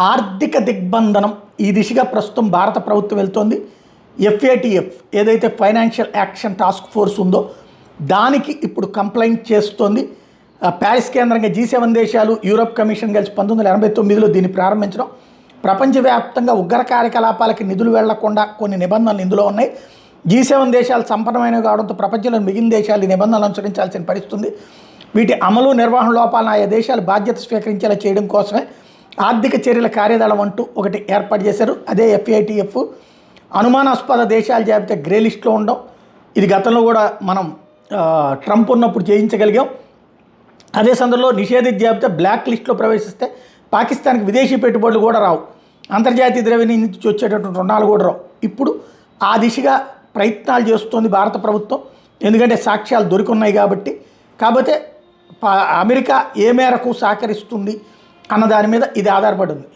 ఆర్థిక దిగ్బంధనం ఈ దిశగా ప్రస్తుతం భారత ప్రభుత్వం వెళ్తోంది. ఎఫ్ఏటిఎఫ్ ఏదైతే ఫైనాన్షియల్ యాక్షన్ టాస్క్ ఫోర్స్ ఉందో దానికి ఇప్పుడు కంప్లైంట్ చేస్తోంది. ప్యారిస్ కేంద్రంగా G7 దేశాలు, యూరోప్ కమిషన్ కలిసి 1989లో దీన్ని ప్రారంభించడం. ప్రపంచవ్యాప్తంగా ఉగ్ర కార్యకలాపాలకి నిధులు వెళ్లకుండా కొన్ని నిబంధనలు ఇందులో ఉన్నాయి. G7 దేశాలు సంపన్నమైనవి కావడంతో ప్రపంచంలోని మిగిలిన దేశాలు ఈ నిబంధనలు అనుసరించాల్సిన పరిస్థితి ఉంది. వీటి అమలు నిర్వహణ లోపాలను ఆయా దేశాలు బాధ్యత స్వీకరించేలా చేయడం కోసమే ఆర్థిక చర్యల కార్యదళం అంటూ ఒకటి ఏర్పాటు చేశారు. అదే ఎఫ్ఏటిఎఫ్. అనుమానాస్పద దేశాల జాబితా గ్రే లిస్ట్లో ఉండడం, ఇది గతంలో కూడా మనం ట్రంప్ ఉన్నప్పుడు చేయించగలిగాం. అదే సందర్భంలో నిషేధిత జాబితా బ్లాక్ లిస్ట్లో ప్రవేశిస్తే పాకిస్తాన్కి విదేశీ పెట్టుబడులు కూడా రావు, అంతర్జాతీయ ద్రవ్య నుంచి వచ్చేటటువంటి రుణాలు కూడా రావు. ఇప్పుడు ఆ దిశగా ప్రయత్నాలు చేస్తోంది భారత ప్రభుత్వం, ఎందుకంటే సాక్ష్యాలు దొరికున్నాయి కాబట్టి. కాకపోతే అమెరికా ఏ మేరకు సహకరిస్తుంది అన్న దాని మీద ఇది ఆధారపడి ఉంది.